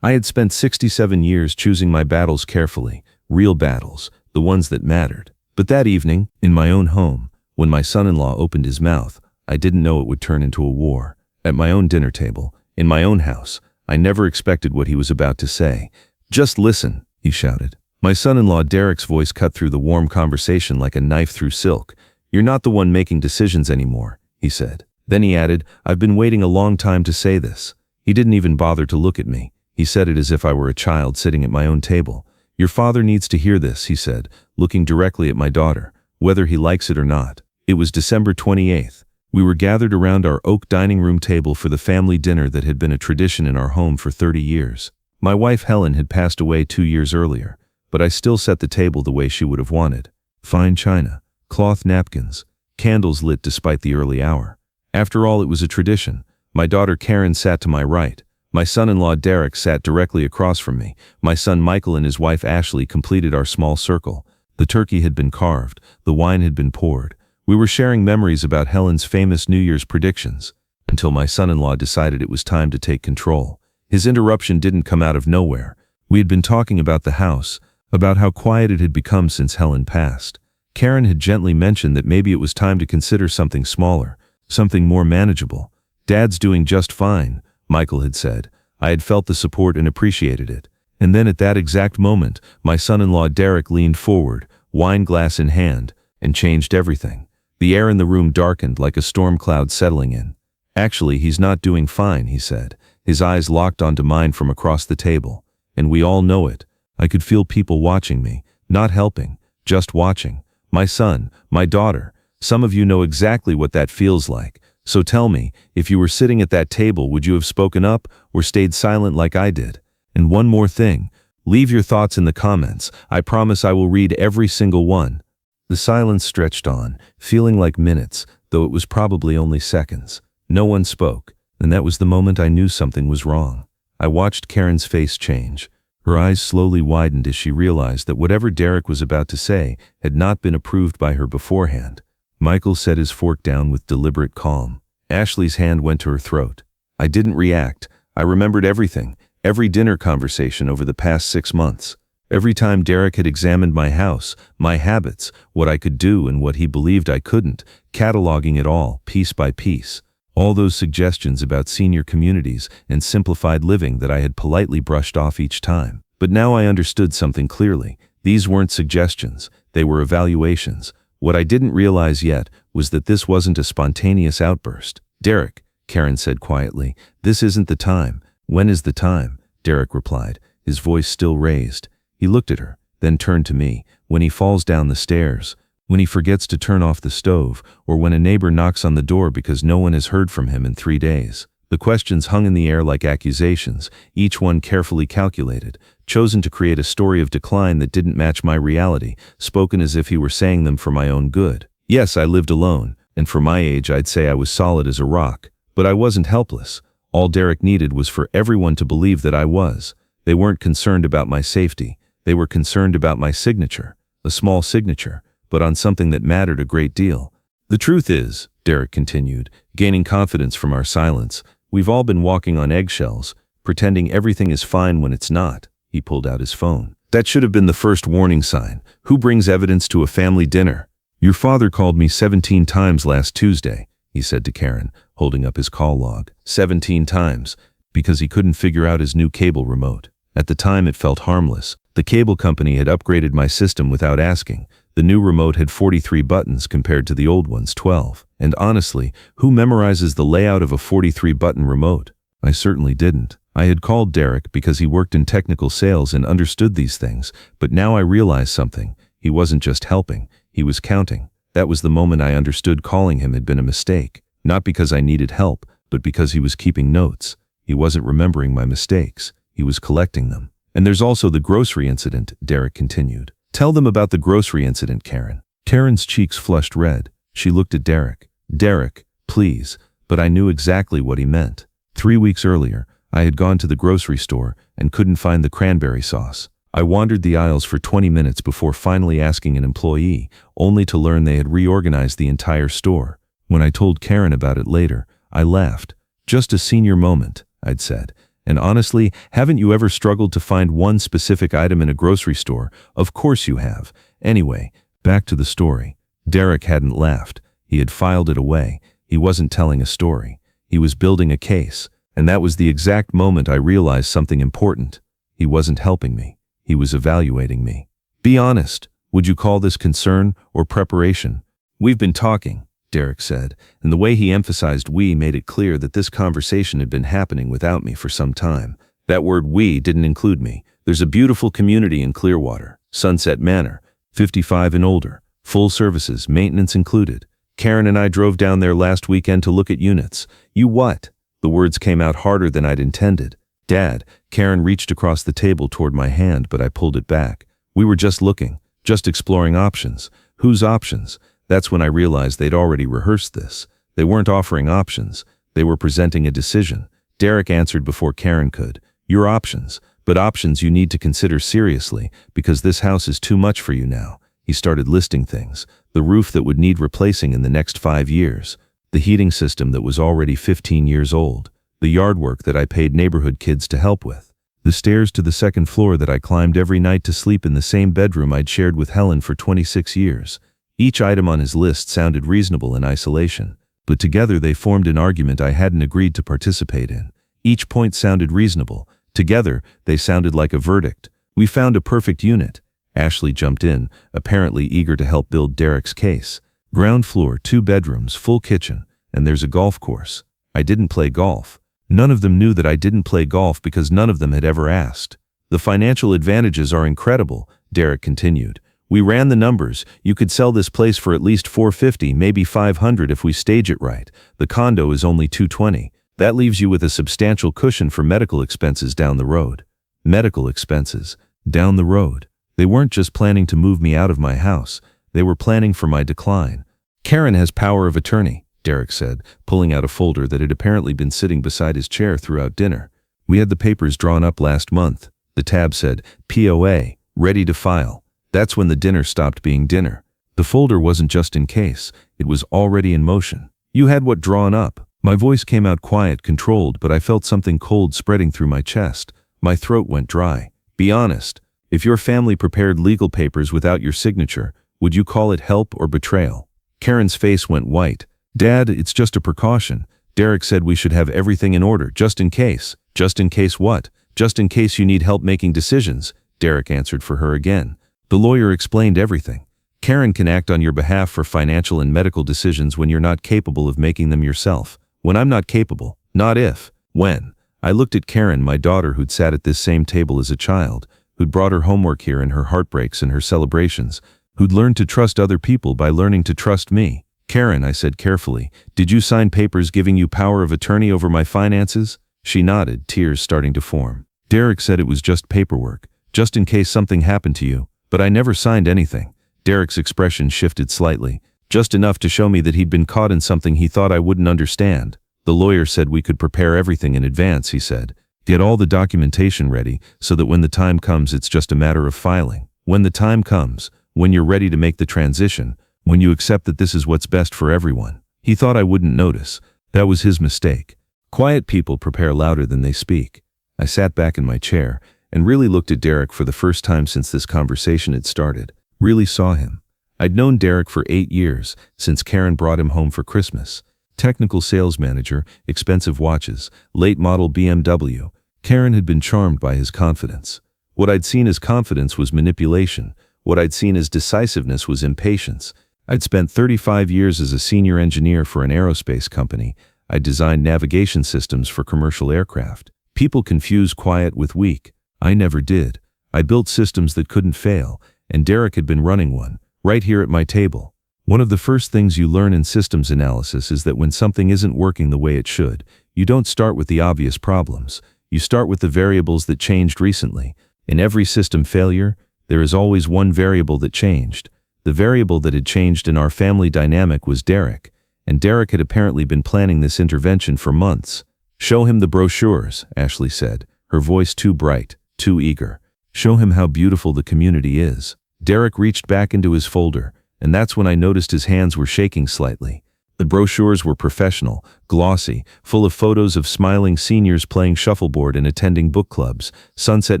I had spent 67 years choosing my battles carefully, real battles, the ones that mattered. But that evening, in my own home, when my son-in-law opened his mouth, I didn't know it would turn into a war. At my own dinner table, in my own house, I never expected what he was about to say. "Just listen," he shouted. My son-in-law Derek's voice cut through the warm conversation like a knife through silk. "You're not the one making decisions anymore," he said. Then he added, "I've been waiting a long time to say this." He didn't even bother to look at me. He said it as if I were a child sitting at my own table. "Your father needs to hear this," he said, looking directly at my daughter, "whether he likes it or not." It was December 28th. We were gathered around our oak dining room table for the family dinner that had been a tradition in our home for 30 years. My wife Helen had passed away 2 years earlier, but I still set the table the way she would have wanted. Fine china, cloth napkins, candles lit despite the early hour. After all, it was a tradition. My daughter Karen sat to my right. My son-in-law Derek sat directly across from me. My son Michael and his wife Ashley completed our small circle. The turkey had been carved, the wine had been poured. We were sharing memories about Helen's famous New Year's predictions, until my son-in-law decided it was time to take control. His interruption didn't come out of nowhere. We had been talking about the house, about how quiet it had become since Helen passed. Karen had gently mentioned that maybe it was time to consider something smaller, something more manageable. "Dad's doing just fine," Michael had said. I had felt the support and appreciated it. And then at that exact moment, my son-in-law Derek leaned forward, wine glass in hand, and changed everything. The air in the room darkened like a storm cloud settling in. "Actually, he's not doing fine," he said. His eyes locked onto mine from across the table. "And we all know it." I could feel people watching me, not helping, just watching. "My son, my daughter, some of you know exactly what that feels like. So tell me, if you were sitting at that table, would you have spoken up or stayed silent like I did? And one more thing, leave your thoughts in the comments. I promise I will read every single one." The silence stretched on, feeling like minutes, though it was probably only seconds. No one spoke, and that was the moment I knew something was wrong. I watched Karen's face change. Her eyes slowly widened as she realized that whatever Derek was about to say had not been approved by her beforehand. Michael set his fork down with deliberate calm. Ashley's hand went to her throat. I didn't react. I remembered everything, every dinner conversation over the past 6 months. Every time Derek had examined my house, my habits, what I could do and what he believed I couldn't, cataloging it all, piece by piece. All those suggestions about senior communities and simplified living that I had politely brushed off each time. But now I understood something clearly. These weren't suggestions, they were evaluations. What I didn't realize yet was that this wasn't a spontaneous outburst. "Derek," Karen said quietly, "this isn't the time." "When is the time?" Derek replied, his voice still raised. He looked at her, then turned to me. "When he falls down the stairs, when he forgets to turn off the stove, or when a neighbor knocks on the door because no one has heard from him in 3 days. The questions hung in the air like accusations, each one carefully calculated, chosen to create a story of decline that didn't match my reality, spoken as if he were saying them for my own good. Yes, I lived alone, and for my age I'd say I was solid as a rock, but I wasn't helpless. All Derek needed was for everyone to believe that I was. They weren't concerned about my safety. They were concerned about my signature, a small signature, but on something that mattered a great deal. "The truth is," Derek continued, gaining confidence from our silence, "we've all been walking on eggshells, pretending everything is fine when it's not." He pulled out his phone. "That should have been the first warning sign. Who brings evidence to a family dinner?" "Your father called me 17 times last Tuesday," he said to Karen, holding up his call log. 17 times, because he couldn't figure out his new cable remote. At the time it felt harmless. The cable company had upgraded my system without asking. The new remote had 43 buttons compared to the old one's 12. And honestly, who memorizes the layout of a 43-button remote? I certainly didn't. I had called Derek because he worked in technical sales and understood these things, but now I realized something. He wasn't just helping, he was counting. That was the moment I understood calling him had been a mistake. Not because I needed help, but because he was keeping notes. He wasn't remembering my mistakes. He was collecting them. "And there's also the grocery incident," Derek continued. "Tell them about the grocery incident, Karen." Karen's cheeks flushed red. She looked at Derek. "Derek, please." But I knew exactly what he meant. 3 weeks earlier, I had gone to the grocery store and couldn't find the cranberry sauce. I wandered the aisles for 20 minutes before finally asking an employee, only to learn they had reorganized the entire store. When I told Karen about it later, I laughed. "Just a senior moment," I'd said. And honestly, haven't you ever struggled to find one specific item in a grocery store? Of course you have. Anyway, back to the story. Derek hadn't laughed. He had filed it away. He wasn't telling a story. He was building a case. And that was the exact moment I realized something important. He wasn't helping me. He was evaluating me. Be honest. Would you call this concern or preparation? We've been talking, Derek said, and the way he emphasized we made it clear that this conversation had been happening without me for some time. That word we didn't include me. There's a beautiful community in Clearwater, Sunset Manor, 55 and older, full services, maintenance included. Karen and I drove down there last weekend to look at units. You what? The words came out harder than I'd intended. Dad, Karen reached across the table toward my hand, but I pulled it back. We were just looking, just exploring options. Whose options? That's when I realized they'd already rehearsed this. They weren't offering options. They were presenting a decision. Derek answered before Karen could. Your options, but options you need to consider seriously, because this house is too much for you now. He started listing things. The roof that would need replacing in the next 5 years. The heating system that was already 15 years old. The yard work that I paid neighborhood kids to help with. The stairs to the second floor that I climbed every night to sleep in the same bedroom I'd shared with Helen for 26 years. Each item on his list sounded reasonable in isolation, but together they formed an argument I hadn't agreed to participate in. Each point sounded reasonable. Together, they sounded like a verdict. We found a perfect unit. Ashley jumped in, apparently eager to help build Derek's case. Ground floor, 2 bedrooms, full kitchen, and there's a golf course. I didn't play golf. None of them knew that I didn't play golf because none of them had ever asked. The financial advantages are incredible, Derek continued. We ran the numbers. You could sell this place for at least $450, maybe $500 if we stage it right. The condo is only $220. That leaves you with a substantial cushion for medical expenses down the road. Medical expenses. Down the road. They weren't just planning to move me out of my house. They were planning for my decline. Karen has power of attorney, Derek said, pulling out a folder that had apparently been sitting beside his chair throughout dinner. We had the papers drawn up last month. The tab said, POA, ready to file. That's when the dinner stopped being dinner. The folder wasn't just in case. It was already in motion. You had what drawn up. My voice came out quiet, controlled, but I felt something cold spreading through my chest. My throat went dry. Be honest. If your family prepared legal papers without your signature, would you call it help or betrayal? Karen's face went white. Dad, it's just a precaution. Derek said we should have everything in order, just in case. Just in case what? Just in case you need help making decisions, Derek answered for her again. The lawyer explained everything. Karen can act on your behalf for financial and medical decisions when you're not capable of making them yourself. When I'm not capable. Not if. When. I looked at Karen, my daughter who'd sat at this same table as a child, who'd brought her homework here in her heartbreaks and her celebrations, who'd learned to trust other people by learning to trust me. Karen, I said carefully, did you sign papers giving you power of attorney over my finances? She nodded, tears starting to form. Derek said it was just paperwork, just in case something happened to you, but I never signed anything. Derek's expression shifted slightly, just enough to show me that he'd been caught in something he thought I wouldn't understand. The lawyer said we could prepare everything in advance, he said. Get all the documentation ready so that when the time comes it's just a matter of filing. When the time comes, when you're ready to make the transition, when you accept that this is what's best for everyone. He thought I wouldn't notice. That was his mistake. Quiet people prepare louder than they speak. I sat back in my chair and really looked at Derek for the first time since this conversation had started. Really saw him. I'd known Derek for 8 years, since Karen brought him home for Christmas. Technical sales manager, expensive watches, late model BMW. Karen had been charmed by his confidence. What I'd seen as confidence was manipulation. What I'd seen as decisiveness was impatience. I'd spent 35 years as a senior engineer for an aerospace company. I designed navigation systems for commercial aircraft. People confuse quiet with weak. I never did. I built systems that couldn't fail, and Derek had been running one, right here at my table. One of the first things you learn in systems analysis is that when something isn't working the way it should, you don't start with the obvious problems. You start with the variables that changed recently. In every system failure, there is always one variable that changed. The variable that had changed in our family dynamic was Derek, and Derek had apparently been planning this intervention for months. Show him the brochures, Ashley said, her voice too bright, too eager. Show him how beautiful the community is. Derek reached back into his folder, and that's when I noticed his hands were shaking slightly. The brochures were professional, glossy, full of photos of smiling seniors playing shuffleboard and attending book clubs. Sunset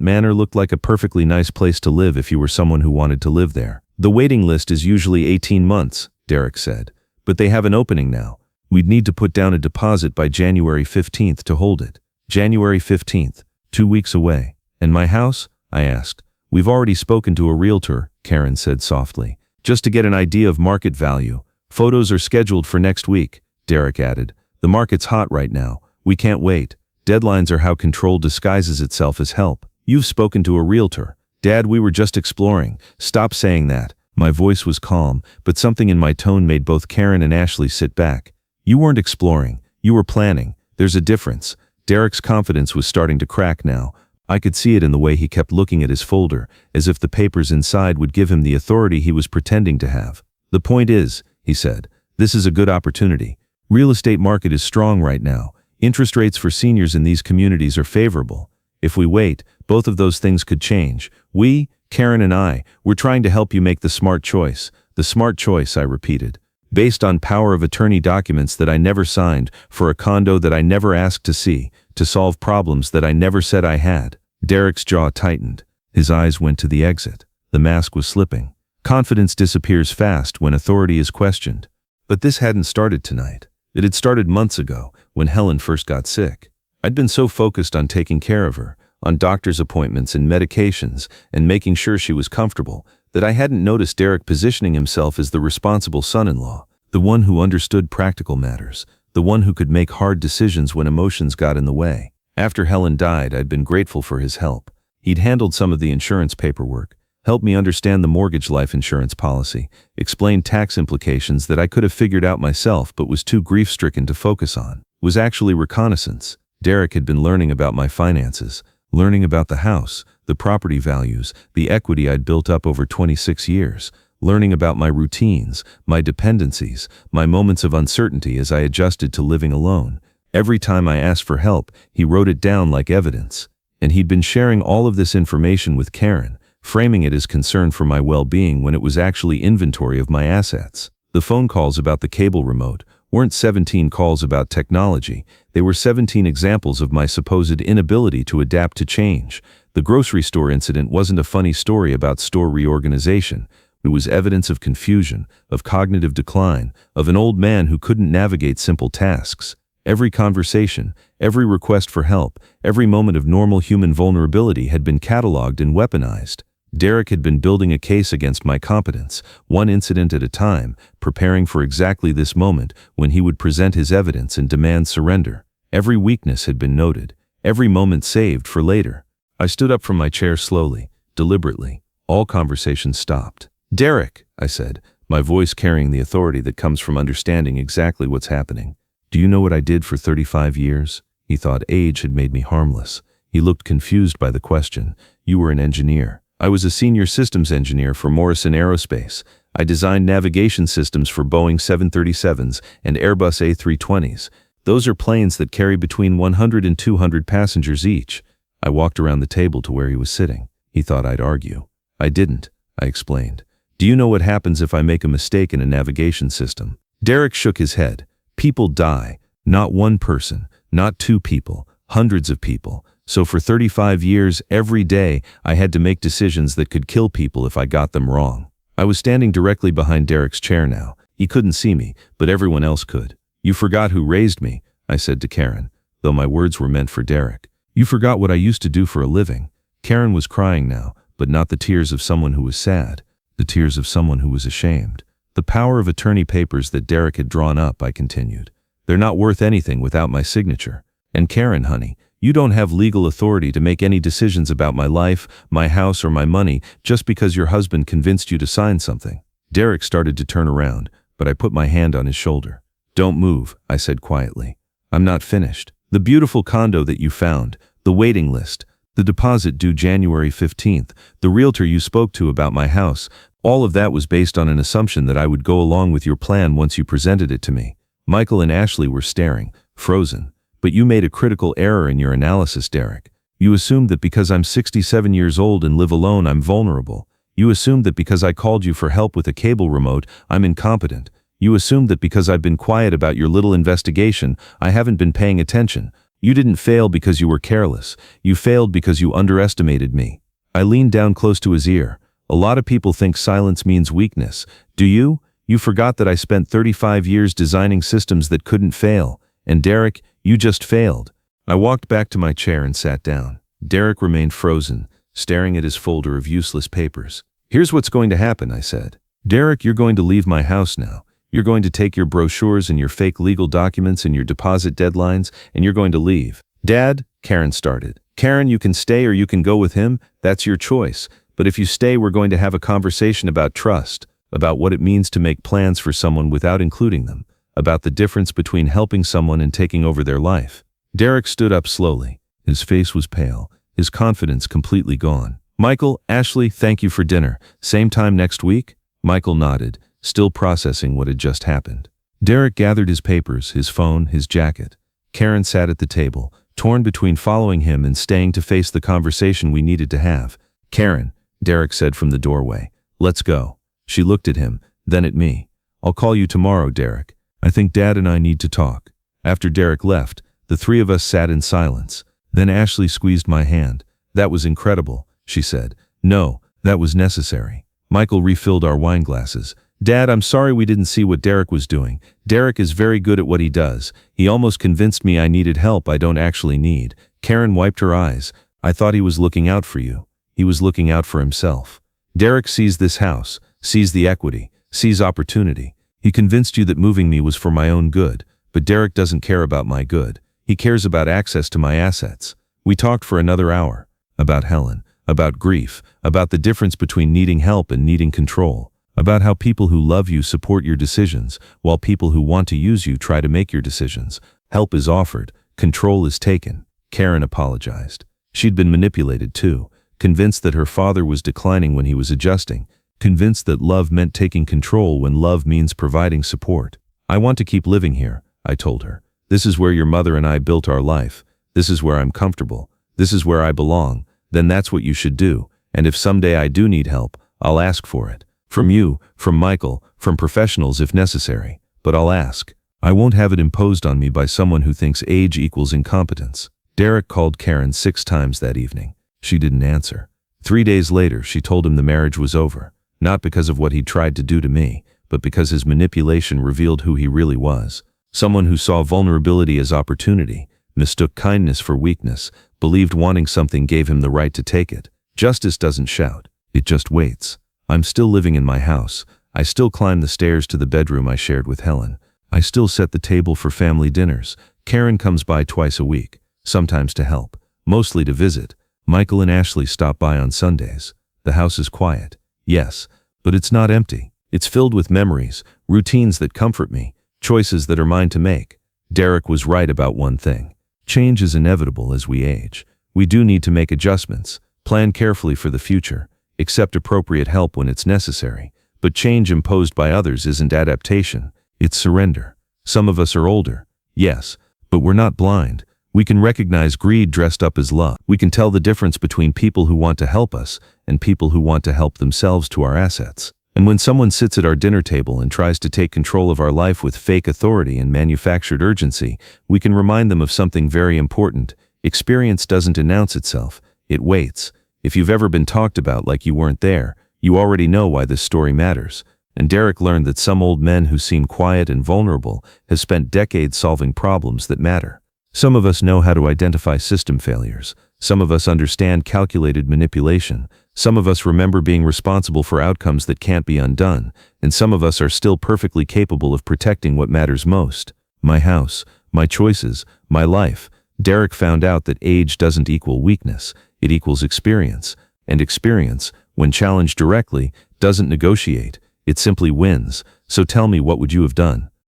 Manor looked like a perfectly nice place to live if you were someone who wanted to live there. The waiting list is usually 18 months, Derek said. But they have an opening now. We'd need to put down a deposit by January 15th to hold it. January 15th, 2 weeks away. And my house? I asked. We've already spoken to a realtor, Karen said softly, just to get an idea of market value. Photos are scheduled for next week, Derek added. The market's hot right now. We can't wait. Deadlines are how control disguises itself as help. You've spoken to a realtor. Dad, we were just exploring. Stop saying that. My voice was calm, but something in my tone made both Karen and Ashley sit back. You weren't exploring. You were planning. There's a difference. Derek's confidence was starting to crack now. I could see it in the way he kept looking at his folder, as if the papers inside would give him the authority he was pretending to have. The point is, he said, this is a good opportunity. Real estate market is strong right now. Interest rates for seniors in these communities are favorable. If we wait, both of those things could change. We, Karen and I, we're trying to help you make the smart choice. The smart choice, I repeated. Based on power of attorney documents that I never signed, for a condo that I never asked to see, to solve problems that I never said I had. Derek's jaw tightened. His eyes went to the exit. The mask was slipping. Confidence disappears fast when authority is questioned. But this hadn't started tonight. It had started months ago, when Helen first got sick. I'd been so focused on taking care of her, on doctor's appointments and medications, and making sure she was comfortable, that I hadn't noticed Derek positioning himself as the responsible son-in-law, the one who understood practical matters, the one who could make hard decisions when emotions got in the way. After Helen died, I'd been grateful for his help. He'd handled some of the insurance paperwork, helped me understand the mortgage life insurance policy, explained tax implications that I could have figured out myself but was too grief-stricken to focus on. It was actually reconnaissance. Derek had been learning about my finances, learning about the house, the property values, the equity I'd built up over 26 years, learning about my routines, my dependencies, my moments of uncertainty as I adjusted to living alone. Every time I asked for help, he wrote it down like evidence. And he'd been sharing all of this information with Karen, framing it as concern for my well-being when it was actually inventory of my assets. The phone calls about the cable remote weren't 17 calls about technology. They were 17 examples of my supposed inability to adapt to change. The grocery store incident wasn't a funny story about store reorganization. It was evidence of confusion, of cognitive decline, of an old man who couldn't navigate simple tasks. Every conversation, every request for help, every moment of normal human vulnerability had been cataloged and weaponized. Derek had been building a case against my competence, one incident at a time, preparing for exactly this moment when he would present his evidence and demand surrender. Every weakness had been noted, every moment saved for later. I stood up from my chair slowly, deliberately. All conversation stopped. "Derek," I said, my voice carrying the authority that comes from understanding exactly what's happening. "Do you know what I did for 35 years? He thought age had made me harmless. He looked confused by the question. "You were an engineer." "I was a senior systems engineer for Morrison Aerospace. I designed navigation systems for Boeing 737s and Airbus A320s. Those are planes that carry between 100 and 200 passengers each." I walked around the table to where he was sitting. He thought I'd argue. "I didn't," I explained. "Do you know what happens if I make a mistake in a navigation system?" Derek shook his head. "People die. Not one person, not two people, hundreds of people. So for 35 years, every day, I had to make decisions that could kill people if I got them wrong." I was standing directly behind Derek's chair now. He couldn't see me, but everyone else could. "You forgot who raised me," I said to Karen, though my words were meant for Derek. "You forgot what I used to do for a living." Karen was crying now, but not the tears of someone who was sad, the tears of someone who was ashamed. "The power of attorney papers that Derek had drawn up," I continued. "They're not worth anything without my signature. And Karen, honey, you don't have legal authority to make any decisions about my life, my house, or my money just because your husband convinced you to sign something." Derek started to turn around, but I put my hand on his shoulder. "Don't move," I said quietly. "I'm not finished. The beautiful condo that you found, the waiting list, the deposit due January 15th, the realtor you spoke to about my house, all of that was based on an assumption that I would go along with your plan once you presented it to me." Michael and Ashley were staring, frozen. "But you made a critical error in your analysis, Derek. You assumed that because I'm 67 years old and live alone, I'm vulnerable. You assumed that because I called you for help with a cable remote, I'm incompetent. You assumed that because I've been quiet about your little investigation, I haven't been paying attention. You didn't fail because you were careless. You failed because you underestimated me." I leaned down close to his ear. "A lot of people think silence means weakness. Do you? You forgot that I spent 35 years designing systems that couldn't fail. And Derek, you just failed." I walked back to my chair and sat down. Derek remained frozen, staring at his folder of useless papers. "Here's what's going to happen," I said. "Derek, you're going to leave my house now. You're going to take your brochures and your fake legal documents and your deposit deadlines, and you're going to leave." "Dad," Karen started. "Karen, you can stay or you can go with him. That's your choice. But if you stay, we're going to have a conversation about trust, about what it means to make plans for someone without including them, about the difference between helping someone and taking over their life." Derek stood up slowly. His face was pale, his confidence completely gone. "Michael, Ashley, thank you for dinner. Same time next week?" Michael nodded, still processing what had just happened. Derek gathered his papers, his phone, his jacket. Karen sat at the table, torn between following him and staying to face the conversation we needed to have. "Karen," Derek said from the doorway, "let's go." She looked at him, then at me. "I'll call you tomorrow, Derek. I think Dad and I need to talk." After Derek left, the three of us sat in silence. Then Ashley squeezed my hand. "That was incredible," she said. "No, that was necessary." Michael refilled our wine glasses. "Dad, I'm sorry we didn't see what Derek was doing. Derek is very good at what he does. He almost convinced me I needed help I don't actually need." Karen wiped her eyes. "I thought he was looking out for you. He was looking out for himself. Derek sees this house, sees the equity, sees opportunity. He convinced you that moving me was for my own good, but Derek doesn't care about my good. He cares about access to my assets." We talked for another hour. About Helen, about grief, about the difference between needing help and needing control, about how people who love you support your decisions, while people who want to use you try to make your decisions. Help is offered, control is taken. Karen apologized. She'd been manipulated too, convinced that her father was declining when he was adjusting, convinced that love meant taking control when love means providing support. "I want to keep living here," I told her. "This is where your mother and I built our life. This is where I'm comfortable. This is where I belong. Then that's what you should do. And if someday I do need help, I'll ask for it. From you, from Michael, from professionals if necessary. But I'll ask. I won't have it imposed on me by someone who thinks age equals incompetence." Derek called Karen 6 times that evening. She didn't answer. 3 days later, she told him the marriage was over. Not because of what he'd tried to do to me, but because his manipulation revealed who he really was. Someone who saw vulnerability as opportunity, mistook kindness for weakness, believed wanting something gave him the right to take it. Justice doesn't shout. It just waits. I'm still living in my house. I still climb the stairs to the bedroom I shared with Helen. I still set the table for family dinners. Karen comes by twice a week, sometimes to help, mostly to visit. Michael and Ashley stop by on Sundays. The house is quiet, yes, but it's not empty. It's filled with memories, routines that comfort me, choices that are mine to make. Derek was right about one thing. Change is inevitable as we age. We do need to make adjustments, plan carefully for the future, accept appropriate help when it's necessary. But change imposed by others isn't adaptation, it's surrender. Some of us are older, yes, but we're not blind. We can recognize greed dressed up as love. We can tell the difference between people who want to help us and people who want to help themselves to our assets. And when someone sits at our dinner table and tries to take control of our life with fake authority and manufactured urgency, we can remind them of something very important. Experience doesn't announce itself, it waits. If you've ever been talked about like you weren't there, you already know why this story matters. And Derek learned that some old men who seem quiet and vulnerable have spent decades solving problems that matter. Some of us know how to identify system failures. Some of us understand calculated manipulation. Some of us remember being responsible for outcomes that can't be undone. And some of us are still perfectly capable of protecting what matters most. My house, my choices, my life. Derek found out that age doesn't equal weakness. It equals experience. And experience, when challenged directly, doesn't negotiate. It simply wins. So tell me, what would you have done?